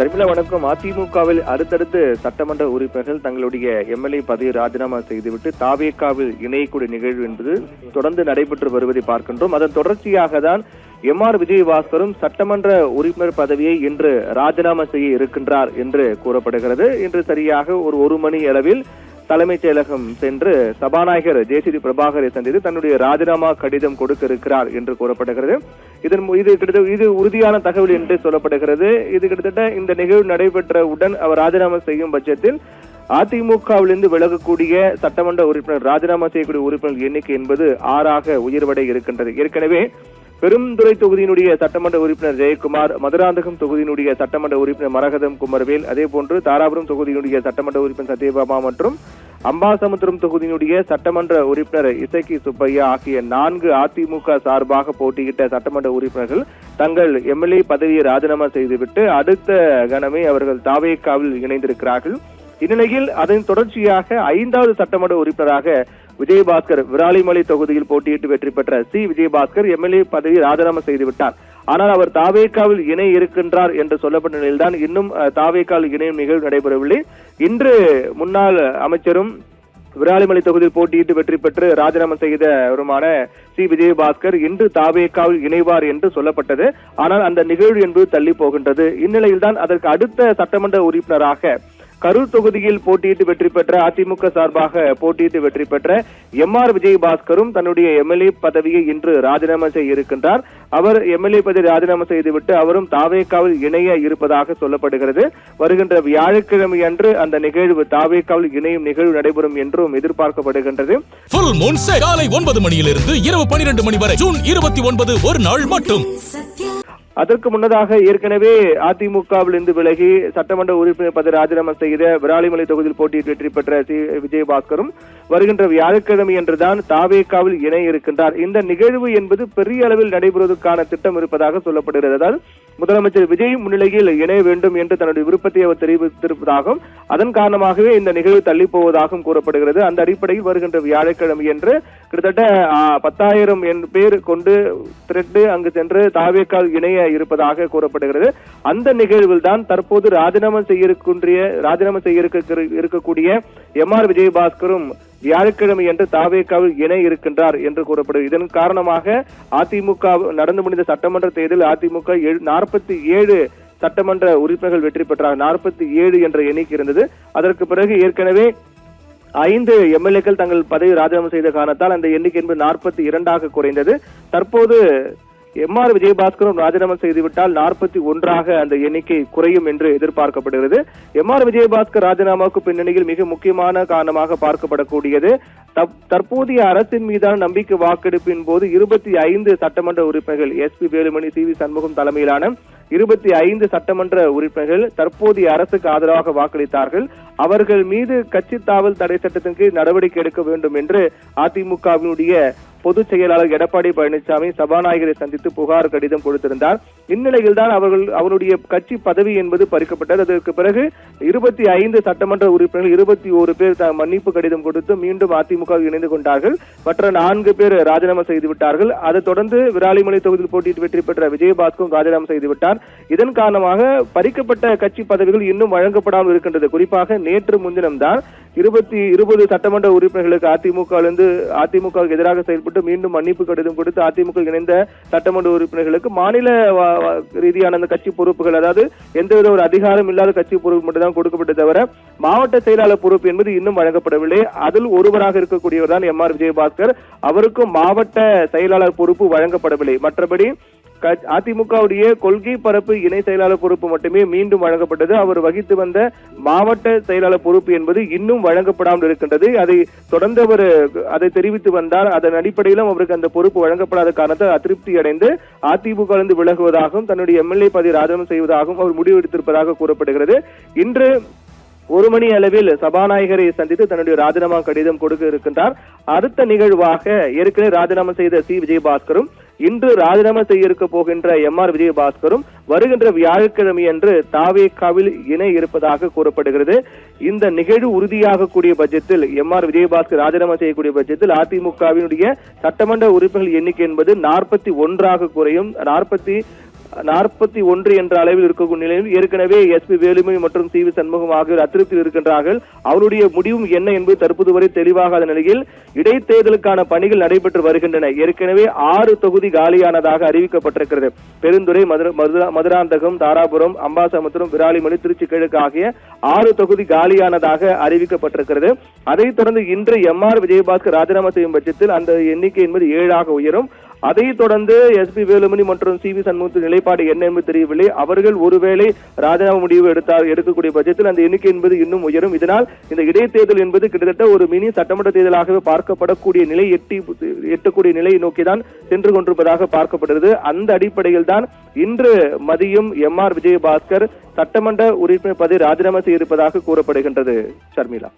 ஷர்மிளா வணக்கம். அதிமுகவில் அடுத்தடுத்து சட்டமன்ற உறுப்பினர்கள் தங்களுடைய எம்எல்ஏ பதவியை ராஜினாமா செய்துவிட்டு தாவேகாவில் இணையக்கூடிய நிகழ்வு என்பது தொடர்ந்து நடைபெற்று வருவதை பார்க்கின்றோம். அதன் தொடர்ச்சியாக தான் எம்.ஆர். விஜயபாஸ்கரும் சட்டமன்ற உறுப்பினர் பதவியை இன்று ராஜினாமா செய்ய இருக்கின்றார் என்று கூறப்படுகிறது. இன்று சரியாக ஒரு மணி அளவில் தலைமைச் செயலகம் சென்று சபாநாயகர் ஜே.சி.டி. பிரபாகரை சந்தித்து தன்னுடைய ராஜினாமா கடிதம் கொடுக்க இருக்கிறார் என்று கூறப்படுகிறது. இது உறுதியான தகவல் என்று சொல்லப்படுகிறது. இது கிட்டத்தட்ட இந்த நிகழ்வு நடைபெற்றவுடன் அவர் ராஜினாமா செய்யும் பட்சத்தில் அதிமுகவிலிருந்து விலகக்கூடிய சட்டமன்ற உறுப்பினர் ராஜினாமா செய்யக்கூடிய உறுப்பினர் எண்ணிக்கை என்பது 6ஆக உயர்வடை இருக்கின்றது. ஏற்கனவே பெருந்துறை தொகுதியினுடைய சட்டமன்ற உறுப்பினர் ஜெயக்குமார், மதுராந்தகம் தொகுதியினுடைய சட்டமன்ற உறுப்பினர் மரகதம் குமரவேல், அதே போன்று தாராபுரம் தொகுதியினுடைய சட்டமன்ற உறுப்பினர் சத்யபாமா மற்றும் அம்பாசமுத்திரம் தொகுதியினுடைய சட்டமன்ற உறுப்பினர் இசக்கி சுப்பையா ஆகிய 4 அதிமுக சார்பாக போட்டியிட்ட சட்டமன்ற உறுப்பினர்கள் தங்கள் எம்எல்ஏ பதவியை ராஜினாமா செய்துவிட்டு அடுத்த கணமே அவர்கள் தாவேகாவில் இணைந்திருக்கிறார்கள். இந்நிலையில் அதன் தொடர்ச்சியாக 5வது சட்டமன்ற உறுப்பினராக விஜயபாஸ்கர் விராலிமலை தொகுதியில் போட்டியிட்டு வெற்றி பெற்ற விஜயபாஸ்கர் எம்எல்ஏ பதவியை ராஜினாமா செய்துவிட்டார். ஆனால் அவர் தாவேகாவில் இணைய இருக்கின்றார் என்று சொல்லப்பட்ட நிலையில்தான் இன்னும் தாவேகாவில் இணையும் நிகழ்வு நடைபெறவில்லை. இன்று முன்னாள் அமைச்சரும் விராலிமலை தொகுதியில் போட்டியிட்டு வெற்றி பெற்று ராஜினாமா செய்தவருமான விஜயபாஸ்கர் இன்று தாவேகாவில் இணைவார் என்று சொல்லப்பட்டது. ஆனால் அந்த நிகழ்வு என்பது தள்ளி போகின்றது. இந்நிலையில்தான் அதற்கு அடுத்த சட்டமன்ற உறுப்பினராக கரூர் தொகுதியில் போட்டியிட்டு வெற்றி பெற்ற அதிமுக சார்பாக போட்டியிட்டு வெற்றி பெற்ற எம்.ஆர். விஜயபாஸ்கரும் தன்னுடைய எம்எல்ஏ பதவியை இன்று ராஜினாமா செய்ய இருக்கின்றார். அவர் எம்எல்ஏ பதவி ராஜினாமா செய்துவிட்டு அவரும் தாவேகாவில் இணைய இருப்பதாக சொல்லப்படுகிறது. வருகின்ற வியாழக்கிழமை அன்று அந்த நிகழ்வு தாவேகாவில் இணையும் நிகழ்வு நடைபெறும் என்றும் எதிர்பார்க்கப்படுகின்றது. ஃபுல் மூன் காலை 9 மணியிலிருந்து இரவு 12 மணி வரை ஜூன் 29 ஒரு நாள் மட்டும். அதற்கு முன்னதாக ஏற்கனவே அதிமுகவிலிருந்து விலகி சட்டமன்ற உறுப்பினர் பதவி ராஜினாமா செய்த விராலிமலை தொகுதியில் போட்டியிட்டு வெற்றி பெற்ற விஜயபாஸ்கரும் வருகின்ற வியாழக்கிழமை என்றுதான் தாவேகாவில் இணைய இருக்கின்றார். இந்த நிகழ்வு என்பது பெரிய அளவில் நடைபெறுவதற்கான திட்டம் இருப்பதாக சொல்லப்படுகிறது. அதாவது முதலமைச்சர் விஜய் முன்னிலையில் இணைய வேண்டும் என்று தன்னுடைய விருப்பத்தை அவர் தெரிவித்திருப்பதாகவும் அதன் காரணமாகவே இந்த நிகழ்வு தள்ளி போவதாகவும் கூறப்படுகிறது. அந்த அடிப்படையில் வருகின்ற வியாழக்கிழமை என்று கிட்டத்தட்ட 10,000 பேர் கொண்டு திரட்டு அங்கு சென்று தாவேகாவில் இணைய இருப்பதாக கூறப்படுகிறது. அந்த நிகழ்வில் தான் தற்போது ராஜினாமா செய்ய இருக்கக்கூடிய எம்.ஆர். விஜயபாஸ்கரும் வியாழக்கிழமை என்று தாவேகாவில் இணை இருக்கின்றார் என்று கூறப்படுகிறது. இதன் காரணமாக அதிமுக நடந்து முடிந்த சட்டமன்ற தேர்தலில் அதிமுக 47 சட்டமன்ற உறுப்பினர்கள் வெற்றி பெற்றார். 47 என்ற எண்ணிக்கை இருந்தது. அதற்கு பிறகு ஏற்கனவே 5 எம்எல்ஏக்கள் தங்கள் பதவி ராஜினாமா செய்த காரணத்தால் அந்த எண்ணிக்கை என்பது 42ஆக குறைந்தது. தற்போது எம்.ஆர். விஜயபாஸ்கரும் ராஜினாமா செய்துவிட்டால் 41ஆக அந்த எண்ணிக்கை குறையும் என்று எதிர்பார்க்கப்படுகிறது. எம்.ஆர். விஜயபாஸ்கர் ராஜினாமாவுக்கு பின்னணியில் மிக முக்கியமான காரணமாக பார்க்கப்படக்கூடியது தற்போதைய அரசின் மீதான நம்பிக்கை வாக்கெடுப்பின் போது 25 சட்டமன்ற உறுப்பினர்கள் எஸ்.பி. வேலுமணி, சி.வி. சண்முகம் தலைமையிலான 25 சட்டமன்ற உறுப்பினர்கள் தற்போதைய அரசுக்கு ஆதரவாக வாக்களித்தார்கள். அவர்கள் மீது கட்சி தாவல் தடை சட்டத்தின் கீழ் நடவடிக்கை எடுக்க வேண்டும் என்று அதிமுகவினுடைய பொதுச் செயலாளர் எடப்பாடி பழனிசாமி சபாநாயகரை சந்தித்து புகார் கடிதம் கொடுத்திருந்தார். இந்நிலையில் தான் அவருடைய கட்சி பதவி என்பது பறிக்கப்பட்டது. அதற்கு பிறகு 25 சட்டமன்ற உறுப்பினர்கள் 21 பேர் மன்னிப்பு கடிதம் கொடுத்து மீண்டும் அதிமுக இணைந்து கொண்டார்கள். மற்ற 4 பேர் ராஜினாமா செய்துவிட்டார்கள். அதைத் தொடர்ந்து விராலிமலை தொகுதியில் போட்டியிட்டு வெற்றி பெற்ற விஜயபாஸ்கரும் ராஜினாமா செய்துவிட்டார். இதன் காரணமாக பறிக்கப்பட்ட கட்சி பதவிகள் இன்னும் வழங்கப்படாமல் இருக்கின்றது. குறிப்பாக நேற்று முன்தினம் தான் 20 சட்டமன்ற உறுப்பினர்களுக்கு அதிமுகவுக்கு எதிராக செயல்பட்டு மீண்டும் மன்னிப்பு கடிதம் கொடுத்து அதிமுக இணைந்த சட்டமன்ற உறுப்பினர்களுக்கு மாநில ரீதியான அந்த கட்சி பொறுப்புகள், அதாவது எந்தவித ஒரு அதிகாரம் இல்லாத கட்சி பொறுப்பு மட்டும்தான் கொடுக்கப்பட்டது தவிர மாவட்ட செயலாளர் பொறுப்பு என்பது இன்னும் வழங்கப்படவில்லை. அதில் ஒருவராக இருக்கக்கூடியவர் தான் எம்.ஆர். விஜயபாஸ்கர். அவருக்கும் மாவட்ட செயலாளர் பொறுப்பு வழங்கப்படவில்லை. மற்றபடி அதிமுகவுடைய கொள்கை பரப்பு இணை செயலாளர் பொறுப்பு மட்டுமே மீண்டும் வழங்கப்பட்டது. அவர் வகித்து வந்த மாவட்ட செயலாளர் பொறுப்பு என்பது இன்னும் வழங்கப்படாமல் இருக்கின்றது. அதை தொடர்ந்து அவர் அதை தெரிவித்து வந்தார். அதன் அடிப்படையிலும் அவருக்கு அந்த பொறுப்பு வழங்கப்படாத காரணத்தால் அதிருப்தி அடைந்து அதிமுகவிலிருந்து விலகுவதாகவும் தன்னுடைய எம்எல்ஏ பதவி ராஜினாமா செய்வதாகவும் அவர் முடிவெடுத்திருப்பதாக கூறப்படுகிறது. இன்று 1 மணி அளவில் சபாநாயகரை சந்தித்து தன்னுடைய ராஜினாமா கடிதம் கொடுக்க இருக்கின்றார். அடுத்த நிகழ்வாக ஏற்கனவே ராஜினாமா செய்த விஜயபாஸ்கரும் இன்று ராஜினாமா செய்ய இருக்க போகின்ற எம்.ஆர். விஜயபாஸ்கரும் வருகின்ற வியாழக்கிழமை அன்று தாவேகாவில் இணை இருப்பதாக கூறப்படுகிறது. இந்த நிகழ்வு உறுதியாகக்கூடிய பட்சத்தில் எம்.ஆர். விஜயபாஸ்கர் ராஜினாமா செய்யக்கூடிய பட்சத்தில் அதிமுகவினுடைய சட்டமன்ற உறுப்பினர்கள் எண்ணிக்கை என்பது 41ஆக குறையும். 41 என்ற அளவில் இருக்கக்கூடிய நிலையில் ஏற்கனவே எஸ்பி வேலுமணி மற்றும் சி வி சண்முகம் ஆகியோர் அதிருப்தியில் இருக்கின்றார்கள். அவருடைய முடிவும் என்ன என்பது தற்போது வரை தெளிவாகாத நிலையில் இடைத்தேர்தலுக்கான பணிகள் நடைபெற்று வருகின்றன. ஏற்கனவே 6 தொகுதி காலியானதாக அறிவிக்கப்பட்டிருக்கிறது. பெருந்துறை, மதுராந்தகம், தாராபுரம், அம்பாசமுத்திரம், விராலிமலை, திருச்சி கிழக்கு ஆகிய 6 தொகுதி காலியானதாக அறிவிக்கப்பட்டிருக்கிறது. அதைத் தொடர்ந்து இன்று எம்.ஆர். விஜயபாஸ்கர் ராஜினாமா செய்யும் பட்சத்தில் அந்த எண்ணிக்கை என்பது 7 உயரும். அதைத் தொடர்ந்து எஸ்பி வேலுமணி மற்றும் சி வி சண்முகத்தின் நிலைப்பாடு என்ன என்பது தெரியவில்லை. அவர்கள் ஒருவேளை ராஜினாமா முடிவு எடுக்கக்கூடிய பட்சத்தில் அந்த எண்ணிக்கை என்பது இன்னும் உயரும். இதனால் இந்த இடைத்தேர்தல் என்பது கிட்டத்தட்ட ஒரு மினி சட்டமன்ற தேர்தலாகவே பார்க்கப்படக்கூடிய நிலை எட்டக்கூடிய நிலையை நோக்கிதான் சென்று கொண்டிருப்பதாக பார்க்கப்படுகிறது. அந்த அடிப்படையில் தான் இன்று மதியம் எம்.ஆர். விஜயபாஸ்கர் சட்டமன்ற உறுப்பினர் பதவி ராஜினாமா செய்திருப்பதாக கூறப்படுகின்றது. ஷர்மிளா.